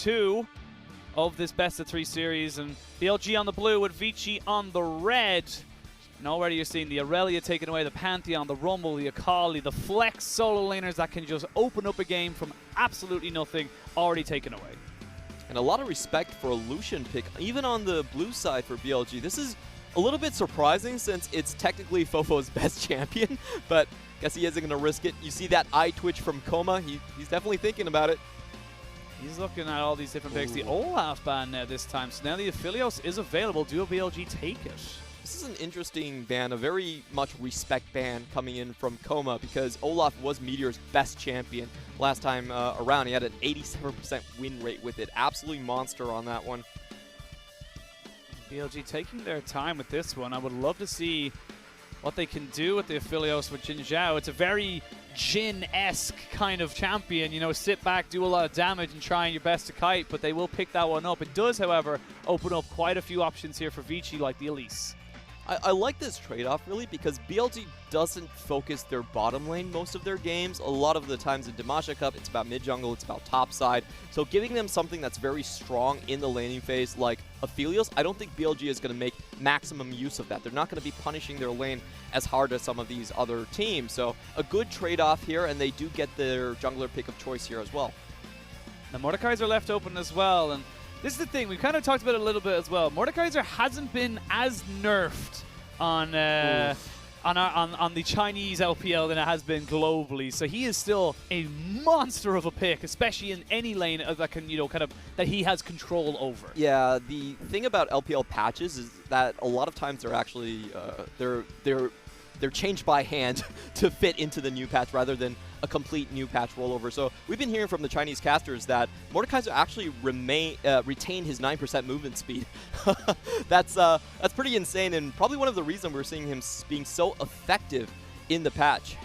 2 of this best-of-3 series, and BLG on the blue with Vici on the red. And already you're seeing the Aurelia taking away, the Pantheon, the Rumble, the Akali, the flex solo laners that can just open up a game from absolutely nothing, already taken away. And a lot of respect for a Lucian pick, even on the blue side for BLG. This is a little bit surprising since it's technically Fofo's best champion, but guess he isn't going to risk it. You see that eye twitch from Coma. He's definitely thinking about it. He's looking at all these different picks. The Olaf ban now this time, so now the Aphelios is available. Do BLG take it? This is an interesting ban, a very much respect ban coming in from Coma, because Olaf was Meteor's best champion last time around. He had an 87% win rate with it. Absolutely monster on that one. BLG taking their time with this one. I would love to see what they can do with the Aphelios with Jin Zhao. It's a very Jin-esque kind of champion, you know, sit back, do a lot of damage and trying your best to kite, but they will pick that one up. It does, however, open up quite a few options here for Vici, like the Elise. I like this trade-off, really, because BLG doesn't focus their bottom lane most of their games. A lot of the times in Damasha Cup, it's about mid-jungle, it's about top side. So giving them something that's very strong in the laning phase, like Aphelios, I don't think BLG is going to make maximum use of that. They're not going to be punishing their lane as hard as some of these other teams. So a good trade-off here, and they do get their jungler pick of choice here as well. The Mordekaiser are left open as well, and this is the thing, we kind of talked about it a little bit as well. Mordekaiser hasn't been as nerfed on the Chinese LPL than it has been globally. So he is still a monster of a pick, especially in any lane that can, you know, kind of that he has control over. Yeah, the thing about LPL patches is that a lot of times they're actually they're changed by hand to fit into the new patch rather than a complete new patch rollover. So we've been hearing from the Chinese casters that Mordekaiser actually retained his 9% movement speed. That's pretty insane, and probably one of the reasons we're seeing him being so effective in the patch.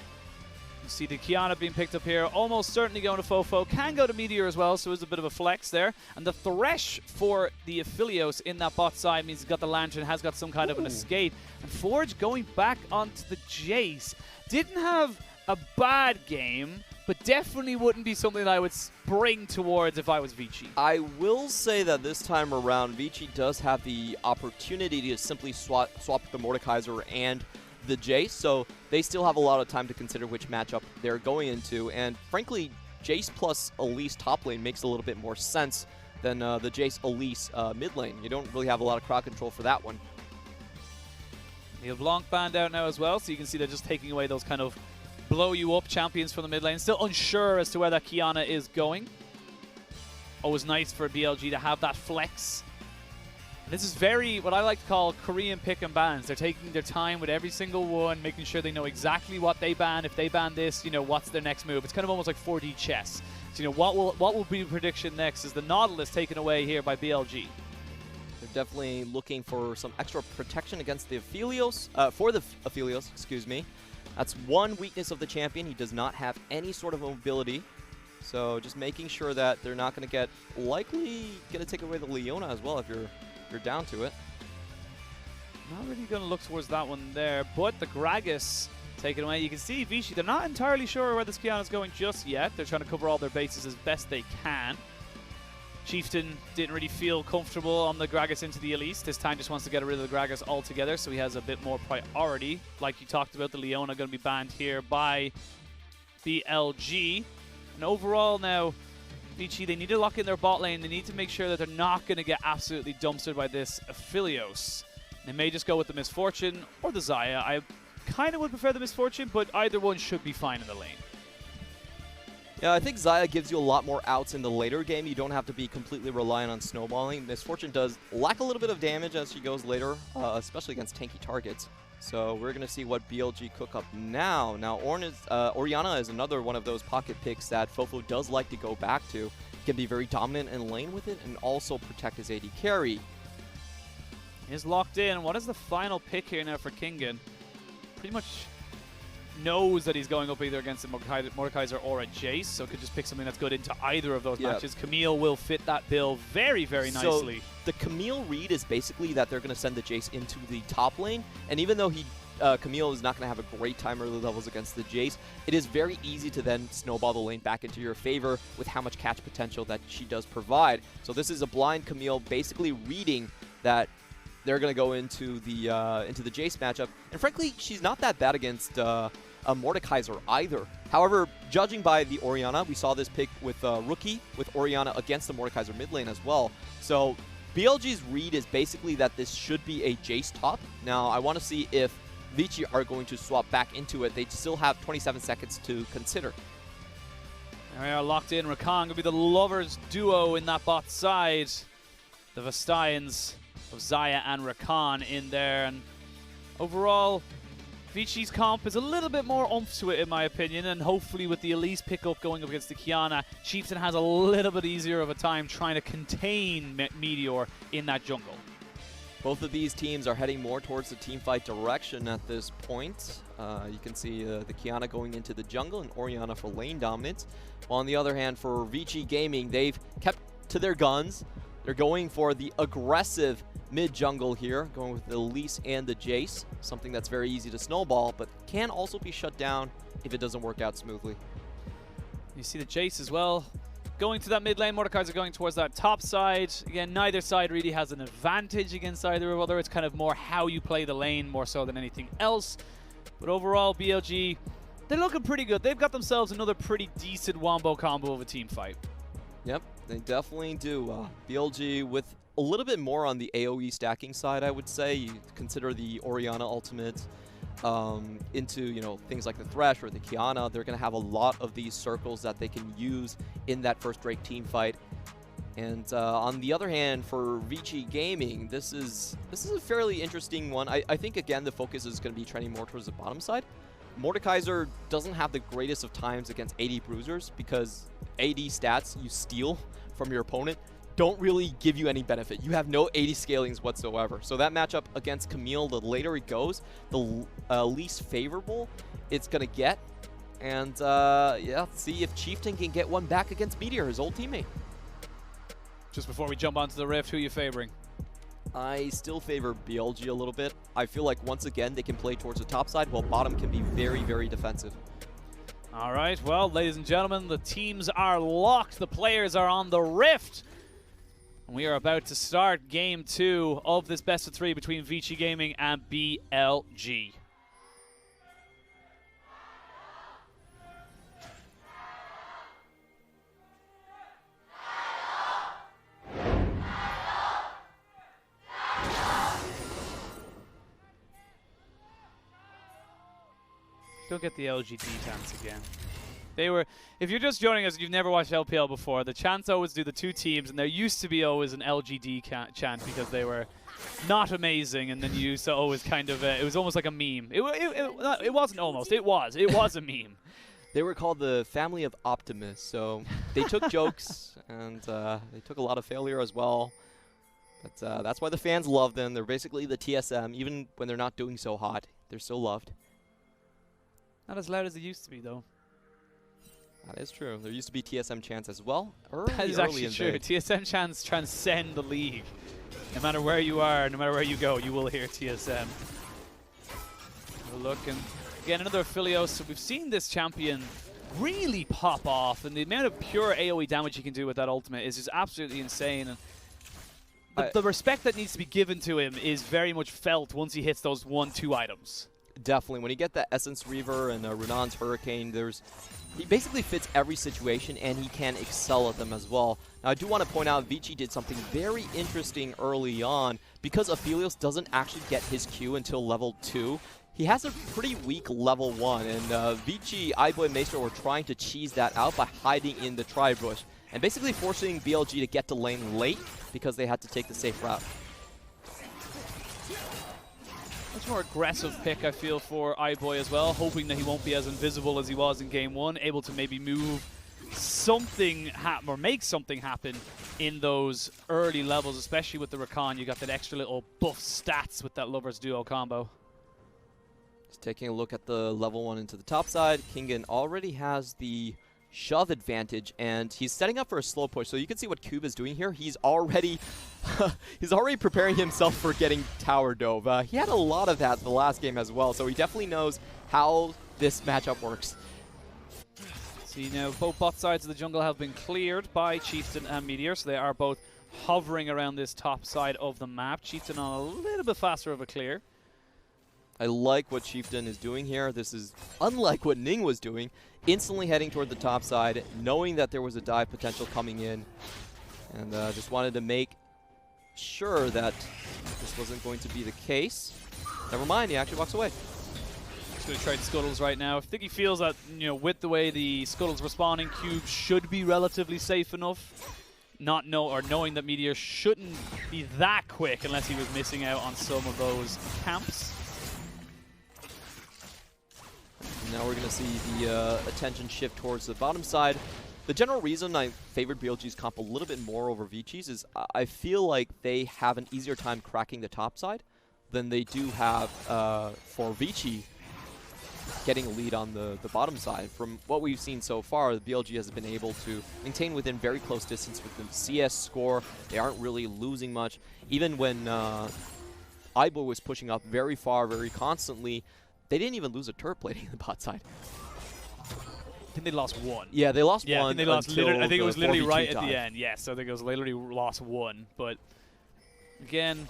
You see the Kiana being picked up here, almost certainly going to Fofo, can go to Meteor as well, so it's a bit of a flex there. And the Thresh for the Aphelios in that bot side means he's got the Lantern, has got some kind of an escape. And Forge going back onto the Jace. Didn't have a bad game, but definitely wouldn't be something that I would spring towards if I was Vici. I will say that this time around, Vici does have the opportunity to simply swap the Mordekaiser and the Jace, so they still have a lot of time to consider which matchup they're going into. And frankly, Jace plus Elise top lane makes a little bit more sense than the Jace Elise mid lane. You don't really have a lot of crowd control for that one. Neil Blanc banned out now as well, so you can see they're just taking away those kind of blow you up champions from the mid lane. Still unsure as to where that Kiana is going. Always nice for BLG to have that flex. And this is very, what I like to call Korean pick and bans. They're taking their time with every single one, making sure they know exactly what they ban. If they ban this, you know, what's their next move? It's kind of almost like 4D chess. So, you know, what will be the prediction next? Is the Nautilus taken away here by BLG? They're definitely looking for some extra protection against the Aphelios, for the Aphelios, excuse me. That's one weakness of the champion. He does not have any sort of mobility. So just making sure that they're not going to get, likely going to take away the Leona as well if you're down to it. Not really going to look towards that one there, but the Gragas taken away. You can see Vici, they're not entirely sure where this Kiana is going just yet. They're trying to cover all their bases as best they can. Chieftain didn't really feel comfortable on the Gragas into the Elise. This time just wants to get rid of the Gragas altogether, so he has a bit more priority. Like you talked about, the Leona going to be banned here by BLG. And overall now, Vici, they need to lock in their bot lane. They need to make sure that they're not going to get absolutely dumpstered by this Aphelios. They may just go with the Misfortune or the Xayah. I kind of would prefer the Misfortune, but either one should be fine in the lane. Yeah, I think Xayah gives you a lot more outs in the later game. You don't have to be completely reliant on snowballing. Misfortune does lack a little bit of damage as she goes later, especially against tanky targets. So we're going to see what BLG cook up now. Now, Orianna is another one of those pocket picks that Fofo does like to go back to. He can be very dominant in lane with it and also protect his AD carry. He's locked in. What is the final pick here now for Kingen? Pretty much knows that he's going up either against a Mordekaiser or a Jace, so could just pick something that's good into either of those matches. Camille will fit that bill very, very nicely. So the Camille read is basically that they're going to send the Jace into the top lane, and even though he Camille is not going to have a great time early levels against the Jace, it is very easy to then snowball the lane back into your favor with how much catch potential that she does provide. So this is a blind Camille basically reading that they're going to go into the Jace matchup. And frankly, she's not that bad against a Mordekaiser either. However, judging by the Orianna, we saw this pick with Rookie, with Orianna against the Mordekaiser mid lane as well. So BLG's read is basically that this should be a Jace top. Now, I want to see if Vici are going to swap back into it. They still have 27 seconds to consider. There we are, locked in. Rakan going to be the lovers duo in that bot side. The Vestians of Xayah and Rakan in there. And overall, Vici's comp is a little bit more oomph to it, in my opinion, and hopefully with the Elise pickup going up against the Qiyana, Chieftain has a little bit easier of a time trying to contain Meteor in that jungle. Both of these teams are heading more towards the teamfight direction at this point. You can see the Qiyana going into the jungle and Orianna for lane dominance. While on the other hand, for Vici Gaming, they've kept to their guns. They're going for the aggressive mid-jungle here, going with the Elise and the Jace, something that's very easy to snowball, but can also be shut down if it doesn't work out smoothly. You see the Jace as well. Going to that mid lane, Mordekaiser going towards that top side. Again, neither side really has an advantage against either other. It's kind of more how you play the lane more so than anything else. But overall, BLG, they're looking pretty good. They've got themselves another pretty decent wombo combo of a team fight. Yep, they definitely do. BLG with a little bit more on the AoE stacking side, I would say. You consider the Orianna ultimate into things like the Thresh or the Qiyana. They're going to have a lot of these circles that they can use in that first rate team fight. And on the other hand, for Vici Gaming, this is a fairly interesting one. I think again the focus is going to be trending more towards the bottom side. Mordekaiser doesn't have the greatest of times against AD bruisers because AD stats you steal from your opponent don't really give you any benefit. You have no AD scalings whatsoever. So that matchup against Camille, the later it goes, the least favorable it's going to get. And yeah, see if Chieftain can get one back against Meteor, his old teammate. Just before we jump onto the Rift, who are you favoring? I still favor BLG a little bit. I feel like once again they can play towards the top side while bottom can be very, very defensive. All right, well, ladies and gentlemen, the teams are locked. The players are on the Rift. And we are about to start game 2 of this best of 3 between Vici Gaming and BLG. Don't get the LGD chants again. They were, if you're just joining us and you've never watched LPL before, the chants always do the two teams, and there used to be always an LGD chant because they were not amazing, and then you used to always kind of, it was almost like a meme. It wasn't almost, it was a meme. They were called the Family of Optimists, so they took jokes, and they took a lot of failure as well. But that's why the fans love them. They're basically the TSM, even when they're not doing so hot. They're still loved. Not as loud as it used to be, though. That is true. There used to be TSM chants as well. That is actually true. TSM chants transcend the league. No matter where you are, no matter where you go, you will hear TSM. Have a look, and again, another Aphelios. So we've seen this champion really pop off, and the amount of pure AoE damage he can do with that ultimate is just absolutely insane. And the respect that needs to be given to him is very much felt once he hits those 1-2 items. Definitely. When you get that Essence Reaver and Runan's Hurricane, he basically fits every situation, and he can excel at them as well. Now, I do want to point out Vici did something very interesting early on. Because Aphelios doesn't actually get his Q until level 2, he has a pretty weak level 1, and Vici, iBoy, and Maestro were trying to cheese that out by hiding in the Tri-Bush, and basically forcing BLG to get to lane late because they had to take the safe route. Much more aggressive pick, I feel, for iBoy as well, hoping that he won't be as invisible as he was in game 1, able to maybe move something happen or make something happen in those early levels, especially with the Rakan. You got that extra little buff stats with that Lovers Duo combo. Just taking a look at the level 1 into the top side, Kingen already has the shove advantage, and he's setting up for a slow push. So you can see what Cube is doing here. He's already he's already preparing himself for getting tower dove. He had a lot of that the last game as well, so he definitely knows how this matchup works. See now, both bot sides of the jungle have been cleared by Chieftain and Meteor, so they are both hovering around this top side of the map. Chieftain on a little bit faster of a clear. I like what Chieftain is doing here. This is unlike what Ning was doing. Instantly heading toward the top side, knowing that there was a dive potential coming in. And just wanted to make sure that this wasn't going to be the case. Never mind, he actually walks away. He's going to trade Scuttles right now. I think he feels that, you know, with the way the Scuttles responding, Cube should be relatively safe enough. Knowing that Meteor shouldn't be that quick unless he was missing out on some of those camps. Now we're going to see the attention shift towards the bottom side. The general reason I favored BLG's comp a little bit more over Vici's is I feel like they have an easier time cracking the top side than they do have for Vici getting a lead on the bottom side. From what we've seen so far, the BLG has been able to maintain within very close distance with the CS score. They aren't really losing much. Even when iBoy was pushing up very far, very constantly, they didn't even lose a turret plating in the bot side. I think they lost one. Yeah, they lost one. I think they lost I think it was literally right at time. the end. Yes, I think it was literally lost one. But again,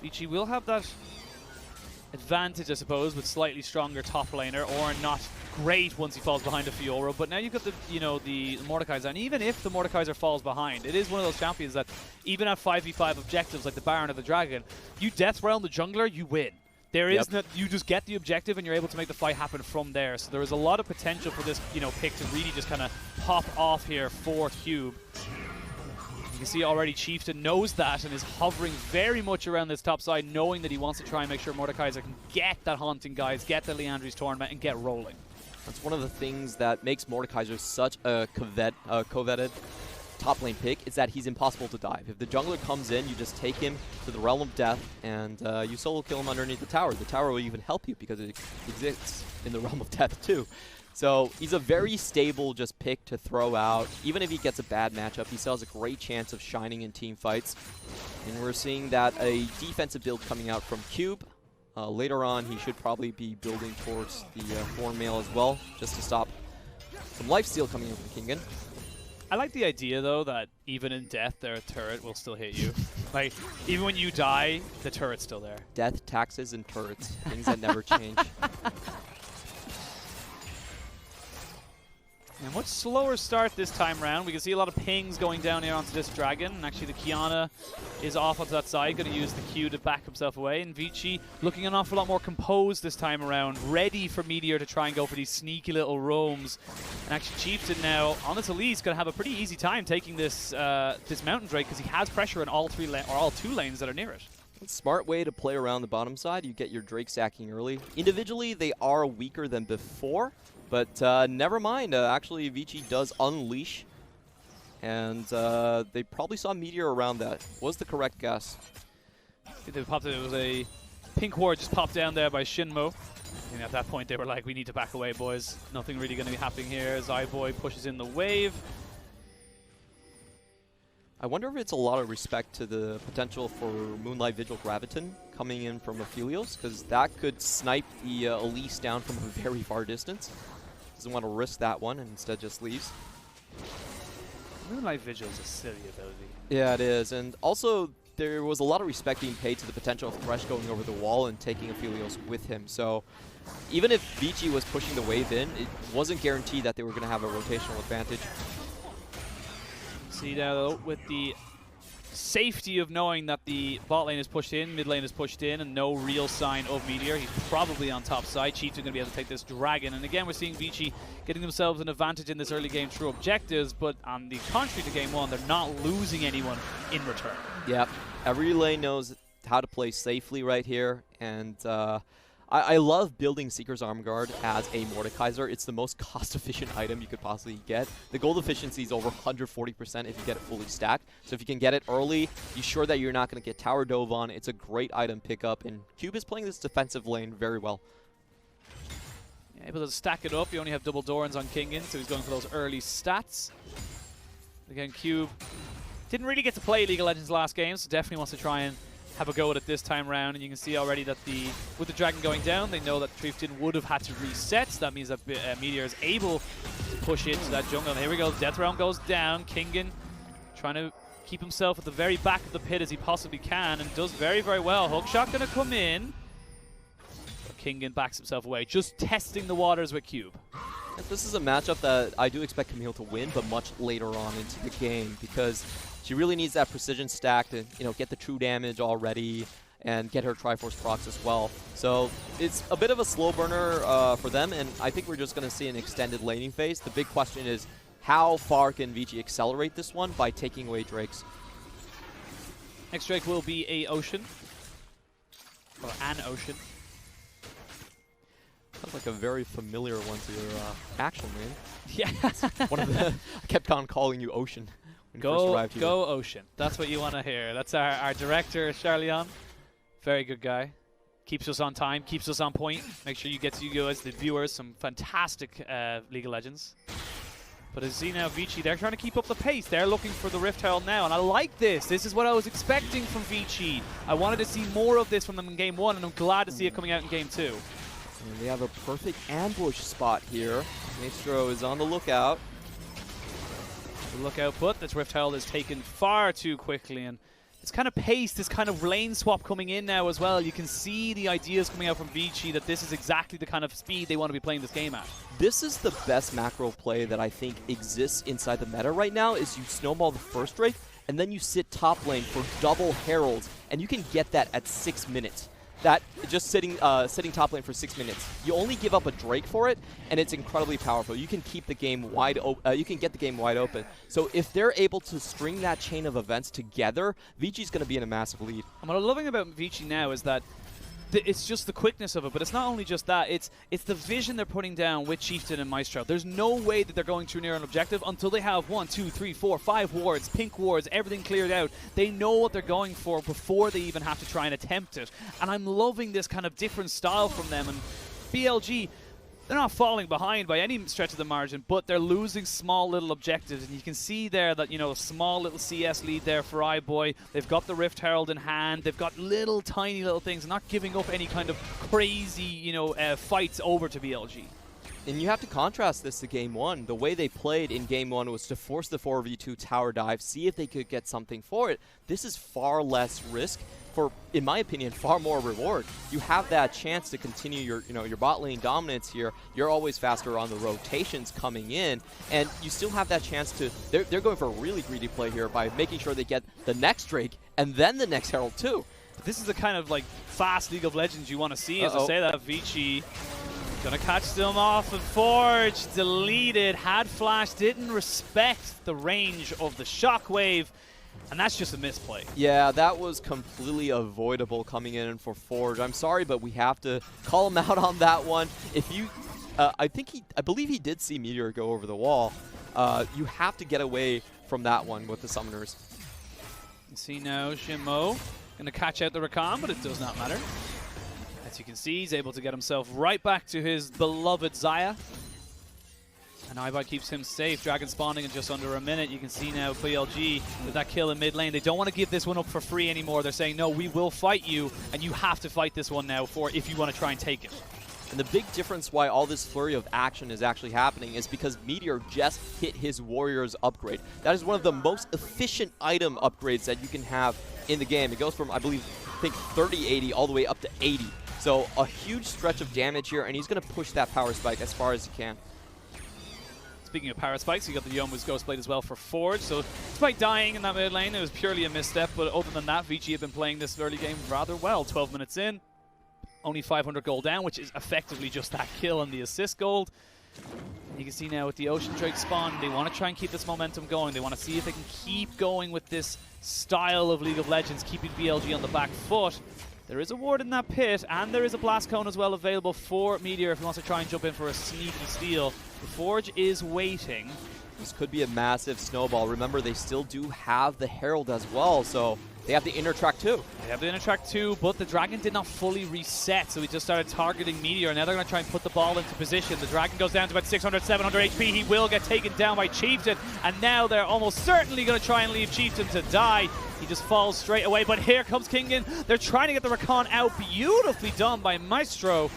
Vici will have that advantage, I suppose, with slightly stronger top laner, or not great once he falls behind a Fiora. But now you've got the the Mordekaiser, and even if the Mordekaiser falls behind, it is one of those champions that even at 5v5 objectives like the Baron or the Dragon, you death realm the jungler, you win. There is you just get the objective and you're able to make the fight happen from there. So there is a lot of potential for this, pick to really just kind of pop off here for Cube. You can see already Chieftain knows that and is hovering very much around this top side, knowing that he wants to try and make sure Mordekaiser can get that Haunting Guys, get the Leandri's Tournament, and get rolling. That's one of the things that makes Mordekaiser such a coveted top lane pick, is that he's impossible to dive. If the jungler comes in, you just take him to the realm of death, and you solo kill him underneath the tower. The tower will even help you because it exists in the realm of death too. So he's a very stable just pick to throw out. Even if he gets a bad matchup, he still has a great chance of shining in team fights. And we're seeing that a defensive build coming out from Cube. Later on, he should probably be building towards the Thorn Mail as well, just to stop some lifesteal coming in from Kingen. I like the idea, though, that even in death, their turret will still hit you. Like, even when you die, the turret's still there. Death, taxes, and turrets. Things that never change. And much slower start this time around. We can see a lot of pings going down here onto this dragon. And actually, the Kiana is off onto that side, going to use the Q to back himself away. And Vici looking an awful lot more composed this time around, ready for Meteor to try and go for these sneaky little roams. And actually, Chieftain now on the lead is going to have a pretty easy time taking this this Mountain Drake because he has pressure in all two lanes that are near it. Smart way to play around the bottom side. You get your Drake sacking early. Individually, they are weaker than before. But never mind, actually Vici does unleash, and they probably saw Meteor around that. Was the correct guess. I think they popped it was a pink ward just popped down there by Shinmo. And at that point they were like, we need to back away, boys. Nothing really going to be happening here as iBoy pushes in the wave. I wonder if it's a lot of respect to the potential for Moonlight Vigil Graviton coming in from Aphelios, because that could snipe the Elise down from a very far distance. Doesn't want to risk that one and instead just leaves. Moonlight Vigil is a silly ability. Yeah, it is. And also, there was a lot of respect being paid to the potential of Thresh going over the wall and taking Aphelios with him. So even if Vici was pushing the wave in, it wasn't guaranteed that they were going to have a rotational advantage. See now, though, with the safety of knowing that the bot lane is pushed in, mid lane is pushed in, and no real sign of Meteor. He's probably on top side. Chiefs are going to be able to take this dragon. And again, we're seeing Vici getting themselves an advantage in this early game through objectives, but on the contrary to game one, they're not losing anyone in return. Yeah, every lane knows how to play safely right here, and I love building Seeker's Arm Guard as a Mordekaiser. It's the most cost-efficient item you could possibly get. The gold efficiency is over 140% if you get it fully stacked. So if you can get it early, you're sure that you're not going to get tower dove on. It's a great item pickup, and Cube is playing this defensive lane very well. Able to stack it up. You only have double Dorans on Kingin, so he's going for those early stats. Again, Cube didn't really get to play League of Legends last game, so definitely wants to try and have a go at it this time round. And you can see already that with the Dragon going down, they know that Triefton would have had to reset. So that means that Meteor is able to push into that jungle. And here we go. Death Realm goes down. Kingin trying to keep himself at the very back of the pit as he possibly can, and does very, very well. Hookshot going to come in. Kingin backs himself away, just testing the waters with Cube. This is a matchup that I do expect Camille to win, but much later on into the game, because she really needs that precision stack to, get the true damage already and get her Triforce procs as well. So it's a bit of a slow burner for them, and I think we're just going to see an extended laning phase. The big question is, how far can Vici accelerate this one by taking away Drakes? Next Drake will be a Ocean, or an Ocean. Sounds like a very familiar one to your actual name. Yeah. One of the I kept on calling you Ocean when you first arrived here. Go Ocean. That's what you want to hear. That's our director, Charlian. Very good guy. Keeps us on time, keeps us on point. Make sure you get to you guys, the viewers, some fantastic League of Legends. But as you see now, Vici, they're trying to keep up the pace. They're looking for the Rift Herald now, and I like this. This is what I was expecting from Vici. I wanted to see more of this from them in Game 1, and I'm glad to see it coming out in Game 2. And they have a perfect ambush spot here. Maestro is on the lookout. The lookout, but this Rift Herald is taken far too quickly, and it's kind of pace, this kind of lane swap coming in now as well. You can see the ideas coming out from Vici that this is exactly the kind of speed they want to be playing this game at. This is the best macro play that I think exists inside the meta right now, is you snowball the first Drake, and then you sit top lane for double Heralds, and you can get that at 6 minutes. That just sitting top lane for 6 minutes. You only give up a Drake for it, and it's incredibly powerful. You can keep the game wide open. You can get the game wide open. So if they're able to string that chain of events together, Vici's going to be in a massive lead. And what I'm loving about Vici now is that it's just the quickness of it, but it's not only just that, it's the vision they're putting down with Chieftain and Maestro. There's no way that they're going too near an objective until they have 1, 2, 3, 4, 5 wards, pink wards, everything cleared out. They know what they're going for before they even have to try and attempt it. And I'm loving this kind of different style from them. And BLG, they're not falling behind by any stretch of the margin, but they're losing small little objectives. And you can see there that, a small little CS lead there for iBoy. They've got the Rift Herald in hand. They've got little, tiny little things, not giving up any kind of crazy, fights over to BLG. And you have to contrast this to Game 1. The way they played in Game 1 was to force the 4v2 tower dive, see if they could get something for it. This is far less risk for, in my opinion, far more reward. You have that chance to continue your bot lane dominance here. You're always faster on the rotations coming in, and you still have that chance to, they're going for a really greedy play here by making sure they get the next Drake and then the next Herald too. This is the kind of fast League of Legends you want to see. As I say that, Vici gonna catch them off, and Forge deleted, had flash, didn't respect the range of the shockwave, and that's just a misplay. Yeah, that was completely avoidable coming in for Forge. I'm sorry, but we have to call him out on that one. If you, I believe he did see Meteor go over the wall. You have to get away from that one with the summoners. You see now, Shimo gonna catch out the Rakan, but it does not matter. As you can see, he's able to get himself right back to his beloved Xayah. And iBoy keeps him safe. Dragon spawning in just under a minute. You can see now BLG with that kill in mid lane. They don't want to give this one up for free anymore. They're saying, no, we will fight you, and you have to fight this one now if you want to try and take it. And the big difference why all this flurry of action is actually happening is because Meteor just hit his Warriors upgrade. That is one of the most efficient item upgrades that you can have in the game. It goes from, I think 30-80 all the way up to 80. So a huge stretch of damage here, and he's going to push that power spike as far as he can. Speaking of power spikes, you got the Youmuu's Ghostblade as well for Forge. So despite dying in that mid lane, it was purely a misstep. But other than that, Vici have been playing this early game rather well. 12 minutes in, only 500 gold down, which is effectively just that kill and the assist gold. You can see now with the Ocean Drake spawn, they want to try and keep this momentum going. They want to see if they can keep going with this style of League of Legends, keeping BLG on the back foot. There is a ward in that pit, and there is a blast cone as well available for Meteor if he wants to try and jump in for a sneaky steal. The Forge is waiting. This could be a massive snowball. Remember, they still do have the Herald as well, so They have the inner track too. They have the inner track too, but the Dragon did not fully reset, so he just started targeting Meteor. Now they're going to try and put the ball into position. The Dragon goes down to about 600, 700 HP. He will get taken down by Chieftain, and now they're almost certainly going to try and leave Chieftain to die. He just falls straight away, but here comes Kingen. They're trying to get the Rakan out. Beautifully done by Maestro.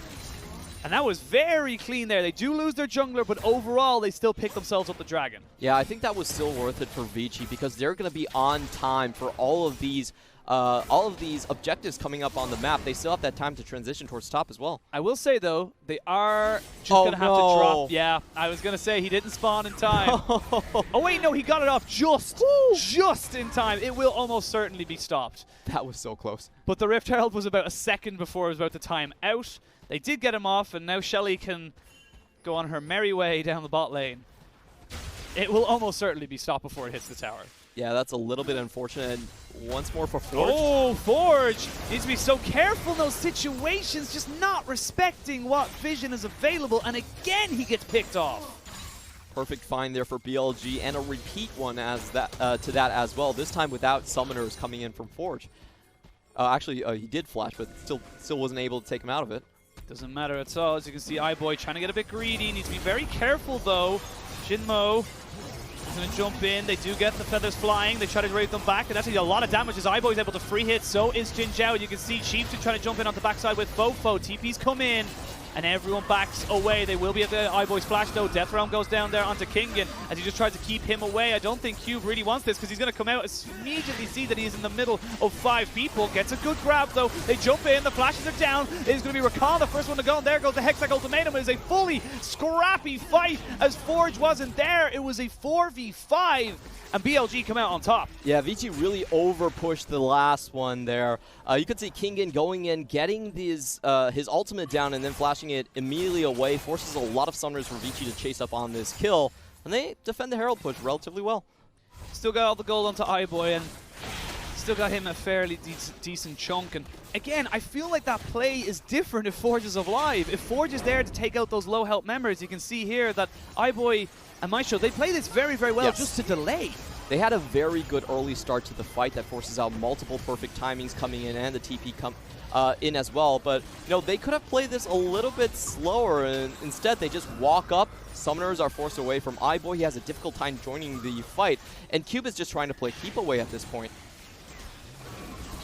And that was very clean there. They do lose their jungler, but overall, they still pick themselves up the Dragon. Yeah, I think that was still worth it for Vici because they're going to be on time for all of these objectives coming up on the map. They still have that time to transition towards top as well. I will say, though, they are just going to have to drop. Yeah, I was going to say he didn't spawn in time. Oh, wait, no, he got it off just in time. It will almost certainly be stopped. That was so close. But the Rift Herald was about a second before it was about to time out. They did get him off, and now Shelly can go on her merry way down the bot lane. It will almost certainly be stopped before it hits the tower. Yeah, that's a little bit unfortunate. And once more for Forge. Oh, Forge needs to be so careful in those situations, just not respecting what vision is available, and again he gets picked off. Perfect find there for BLG, and a repeat one as that to that as well, this time without summoners coming in from Forge. Actually, he did flash, but still wasn't able to take him out of it. Doesn't matter at all. As you can see, iBoy trying to get a bit greedy. Needs to be very careful, though. Shinmo is going to jump in. They do get the feathers flying. They try to raise them back, and that's a lot of damage as iBoy is able to free hit. So is Jin Zhao. You can see Chieftain trying to jump in on the backside with Fofo. TP's come in, and everyone backs away. They will be at the iBoy's flash, though. Death Realm goes down there onto Kingen as he just tries to keep him away. I don't think Cube really wants this because he's going to come out and immediately see that he's in the middle of 5 people. Gets a good grab, though. They jump in. The flashes are down. It is going to be Rakan, the first one to go. And there goes the Hextech Ultimatum. It is a fully scrappy fight as Forge wasn't there. It was a 4v5. And BLG come out on top. Yeah, Vici really over-pushed the last one there. You could see Kingen going in, getting his ultimate down, and then flashing it immediately away. Forces a lot of summoners for Vici to chase up on this kill. And they defend the Herald push relatively well. Still got all the gold onto iBoy, and still got him a fairly decent chunk. And again, I feel like that play is different if Forge is alive. If Forge is there to take out those low health members, you can see here that iBoy and Maestro, they play this very, very well just to delay. They had a very good early start to the fight that forces out multiple perfect timings coming in, and the TP come in as well. But you know, they could have played this a little bit slower, and instead they just walk up. Summoners are forced away from iBoy. He has a difficult time joining the fight, and Cube is just trying to play keep away at this point.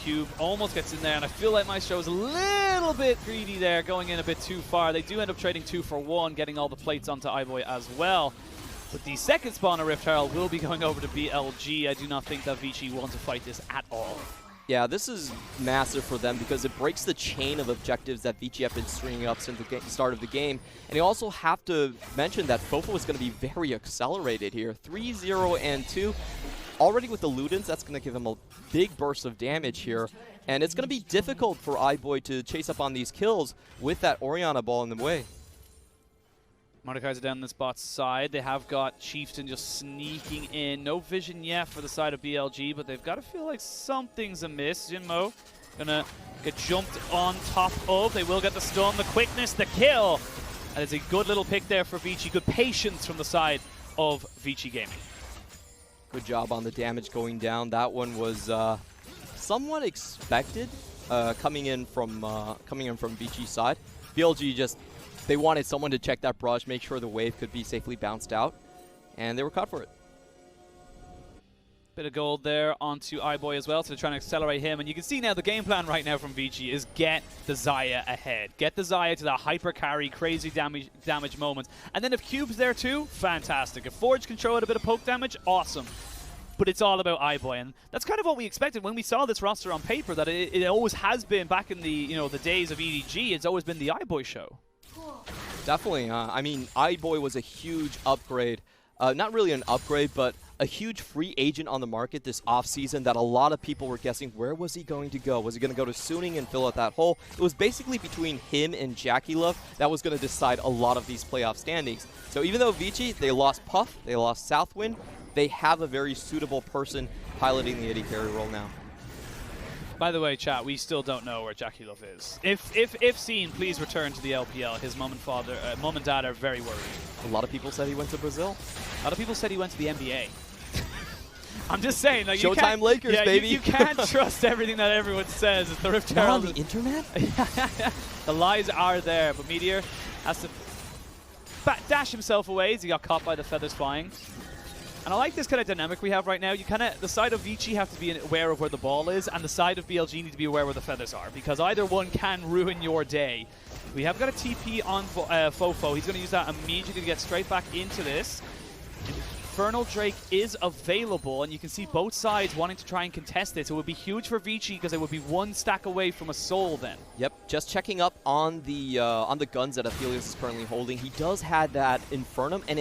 Cube almost gets in there, and I feel like Maestro is a little bit greedy there, going in a bit too far. They do end up trading 2 for 1, getting all the plates onto iBoy as well. But the second spawn of Rift Herald will be going over to BLG. I do not think that Vici wants to fight this at all. Yeah, this is massive for them because it breaks the chain of objectives that Vici have been stringing up since the start of the game. And you also have to mention that Fofo is going to be very accelerated here. 3-0 and 2. Already with the Ludens, that's going to give him a big burst of damage here. And it's going to be difficult for iBoy to chase up on these kills with that Orianna ball in the way. Mordekaiser down this bot side. They have got Chieftain just sneaking in. No vision yet for the side of BLG, but they've got to feel like something's amiss. Jinmo gonna get jumped on top of. They will get the stun, the quickness, the kill. That is a good little pick there for Vici. Good patience from the side of Vici Gaming. Good job on the damage going down. That one was somewhat expected coming in from Vici's side. BLG just, they wanted someone to check that brush, make sure the wave could be safely bounced out, and they were caught for it. Bit of gold there onto iBoy as well, so they're trying to accelerate him. And you can see now the game plan right now from Vici is get the Xayah ahead. Get the Xayah to that hyper carry, crazy damage moments. And then if Cube's there too, fantastic. If Forge can throw out a bit of poke damage, awesome. But it's all about iBoy, and that's kind of what we expected when we saw this roster on paper, that it always has been back in the the days of EDG. It's always been the iBoy show. Definitely. I mean, iBoy was a huge upgrade. Not really an upgrade, but a huge free agent on the market this offseason that a lot of people were guessing, where was he going to go? Was he going to go to Suning and fill out that hole? It was basically between him and Jackie Love that was going to decide a lot of these playoff standings. So even though Vici, they lost Puff, they lost Southwind, they have a very suitable person piloting the AD carry role now. By the way, chat, we still don't know where Jackie Love is. If seen, please return to the LPL. His mom and dad are very worried. A lot of people said he went to Brazil. A lot of people said he went to the NBA. I'm just saying, like, Showtime Lakers, yeah, baby. You can't trust everything that everyone says. It's the Rift Not on Herald. the internet? The lies are there, but Meteor has to dash himself away as he got caught by the feathers flying. And I like this kind of dynamic we have right now. You kind of, the side of Vici have to be aware of where the ball is, and the side of BLG need to be aware where the feathers are, because either one can ruin your day. We have got a TP on Fofo. He's going to use that immediately to get straight back into this. Infernal Drake is available, and you can see both sides wanting to try and contest it. So it would be huge for Vici because it would be one stack away from a soul then. Yep, just checking up on the guns that Aphelios is currently holding. He does have that Infernum, and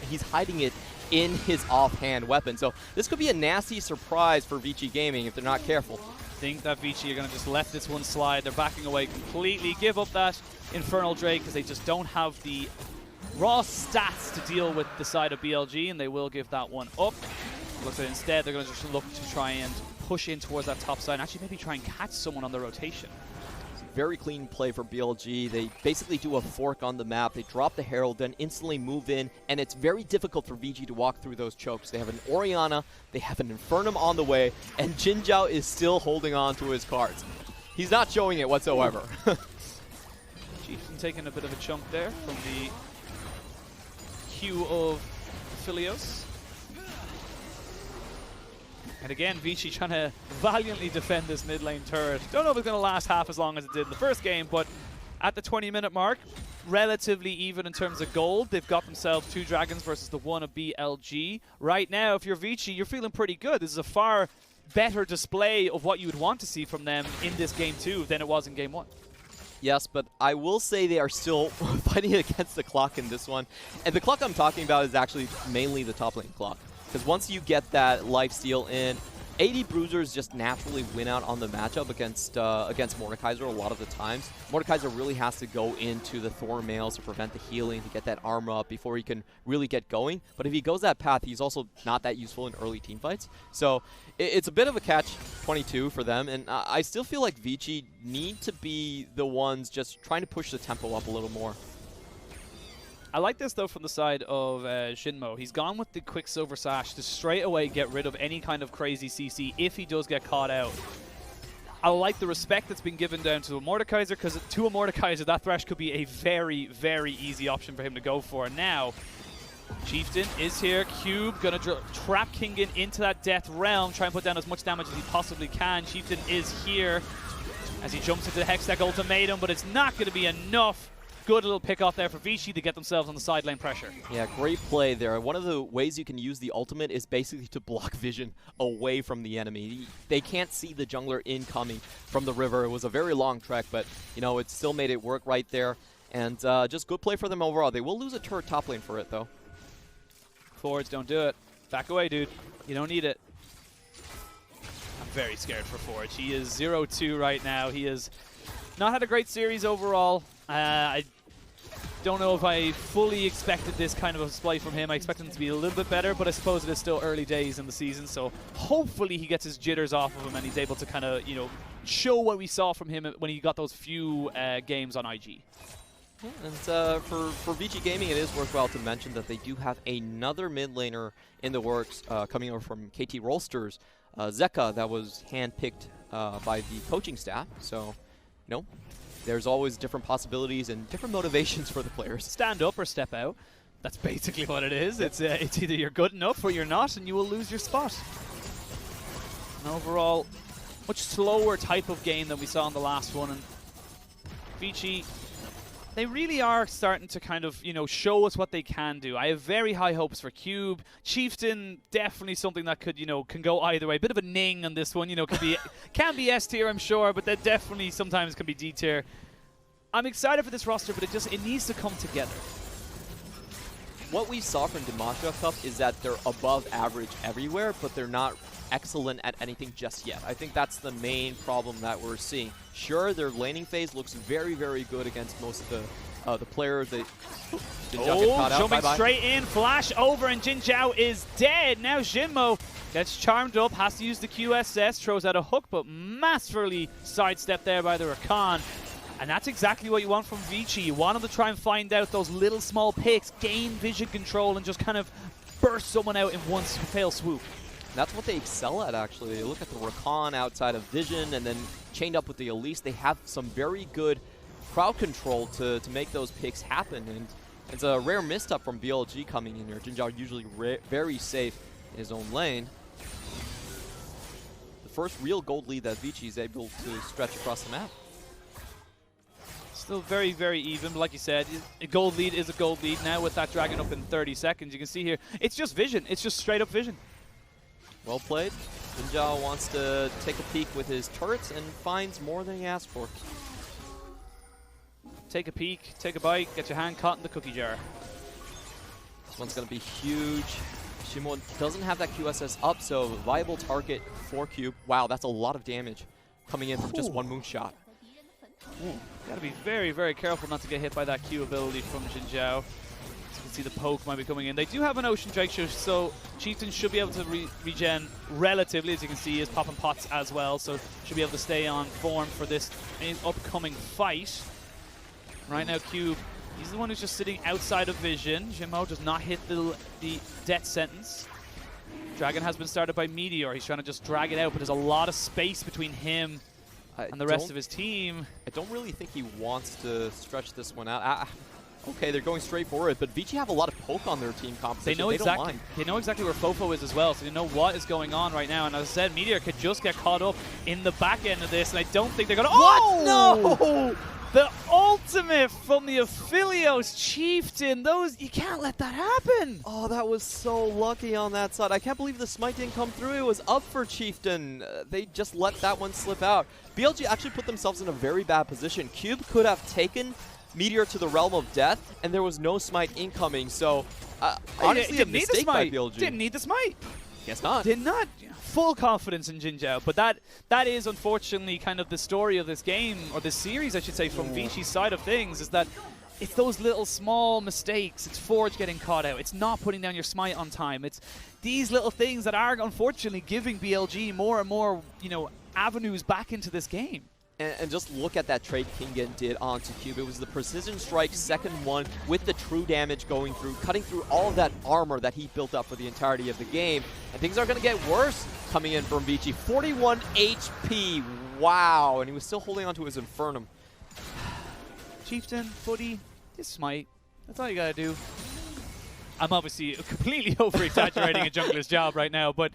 he's hiding it in his offhand weapon. So this could be a nasty surprise for Vici Gaming if they're not careful. I think that Vici are going to just let this one slide. They're backing away completely. Give up that Infernal Drake because they just don't have the raw stats to deal with the side of BLG, and they will give that one up. Looks like instead they're going to just look to try and push in towards that top side and actually maybe try and catch someone on the rotation. Very clean play for BLG. They basically do a fork on the map. They drop the Herald, then instantly move in, and it's very difficult for VG to walk through those chokes. They have an Orianna, they have an Infernum on the way, and Jin Zhao is still holding on to his cards. He's not showing it whatsoever. Chieftain taking a bit of a chunk there from the Q of Aphelios. And again, Vici trying to valiantly defend this mid lane turret. Don't know if it's going to last half as long as it did in the first game, but at the 20-minute mark, relatively even in terms of gold. They've got themselves 2 dragons versus the 1 of BLG. Right now, if you're Vici, you're feeling pretty good. This is a far better display of what you would want to see from them in this game 2 than it was in game 1. Yes, but I will say they are still fighting against the clock in this one. And the clock I'm talking about is actually mainly the top lane clock. Because once you get that lifesteal in, AD Bruisers just naturally win out on the matchup against Mordekaiser a lot of the times. Mordekaiser really has to go into the Thorn Mails to prevent the healing, to get that armor up before he can really get going. But if he goes that path, he's also not that useful in early teamfights. So it's a bit of a catch-22 for them, and I still feel like Vici need to be the ones just trying to push the tempo up a little more. I like this, though, from the side of Shinmo. He's gone with the Quicksilver Sash to straight away get rid of any kind of crazy CC if he does get caught out. I like the respect that's been given down to a Mordekaiser, because to a Mordekaiser, that Thresh could be a very, very easy option for him to go for. Now, Chieftain is here. Cube going to trap Kingen into that Death Realm, try and put down as much damage as he possibly can. Chieftain is here as he jumps into the Hextech Ultimatum, but it's not going to be enough. Good little pick off there for Vici to get themselves on the side lane pressure. Yeah, great play there. One of the ways you can use the ultimate is basically to block vision away from the enemy. They can't see the jungler incoming from the river. It was a very long trek, but you know, it still made it work right there. And just good play for them overall. They will lose a turret top lane for it, though. Forwards, don't do it. Back away, dude. You don't need it. I'm very scared for Forge. He is 0-2 right now. He has not had a great series overall. I don't know if I fully expected this kind of a display from him. I expected him to be a little bit better, but I suppose it is still early days in the season, so hopefully he gets his jitters off of him and he's able to kind of, you know, show what we saw from him when he got those few games on IG. Yeah, and for Vici Gaming, it is worthwhile to mention that they do have another mid laner in the works coming over from KT Rolsters, Zeka, that was handpicked by the coaching staff. So, you know, there's always different possibilities and different motivations for the players. Stand up or step out. That's basically what it is. It's either you're good enough or you're not, and you will lose your spot. And overall, much slower type of game than we saw in the last one. And Vici, they really are starting to kind of, you know, show us what they can do. I have very high hopes for Cube. Chieftain, definitely something that could, you know, can go either way. Bit of a ning on this one, you know, can be S tier, I'm sure, but that definitely sometimes can be D tier. I'm excited for this roster, but it needs to come together. What we saw from Dimasha Cup is that they're above average everywhere, but they're not excellent at anything just yet. I think that's the main problem that we're seeing. Sure, their laning phase looks very, very good against most of the players. Jumping straight in, flash over, and Jin Zhao is dead. Now Jinmo gets charmed up, has to use the QSS, throws out a hook, but masterfully sidestepped there by the Rakan. And that's exactly what you want from Vici. You want him to try and find out those little small picks, gain vision control, and just kind of burst someone out in one fell swoop. And that's what they excel at, actually. They look at the Rakan outside of Vision and then chained up with the Elise. They have some very good crowd control to make those picks happen. And it's a rare misstep from BLG coming in here. Jinzhao usually very safe in his own lane. The first real gold lead that Vici is able to stretch across the map. Still very, very even, but like you said, a gold lead is a gold lead. Now with that dragon up in 30 seconds, you can see here, it's just Vision. It's just straight up Vision. Well played. Jinzhao wants to take a peek with his turrets and finds more than he asked for. Take a peek, take a bite, get your hand caught in the cookie jar. This one's going to be huge. Shimo doesn't have that QSS up, so viable target for Cube. Wow, that's a lot of damage coming in from just one moonshot. Got to be very, very careful not to get hit by that Q ability from Jinzhao. As you can see, the poke might be coming in. They do have an Ocean Drake, so Chieftain should be able to regen relatively. As you can see, he is popping pots as well, so should be able to stay on form for this upcoming fight. Right now, Cube, he's the one who's just sitting outside of Vision. Jimo does not hit the death sentence. Dragon has been started by Meteor. He's trying to just drag it out, but there's a lot of space between him and the rest of his team. I don't really think he wants to stretch this one out. Okay, they're going straight for it, but Vici have a lot of poke on their team composition. They know exactly where Fofo is as well, so they know what is going on right now. And as I said, Meteor could just get caught up in the back end of this, and I don't think they're going to— What? No! The ultimate from the Aphelios Chieftain. You can't let that happen. Oh, that was so lucky on that side. I can't believe the smite didn't come through. It was up for Chieftain. They just let that one slip out. BLG actually put themselves in a very bad position. Cube could have taken Meteor to the realm of death, and there was no smite incoming. So, honestly, a mistake by BLG. Didn't need the smite. Guess not. Did not. Full confidence in Jinzhao, but that is unfortunately kind of the story of this game, or this series I should say, from Vici's side of things, is that it's those little small mistakes. It's Forge getting caught out. It's not putting down your smite on time. It's these little things that are unfortunately giving BLG more and more, avenues back into this game. And just look at that trade Kingen did onto Cube. It was the Precision Strike second one with the true damage going through, cutting through all of that armor that he built up for the entirety of the game. And things are going to get worse coming in from Vici. 41 HP. Wow. And he was still holding on to his Infernum. Chieftain, Footy, just smite. That's all you got to do. I'm obviously completely over-exaggerating a jungler's job right now, but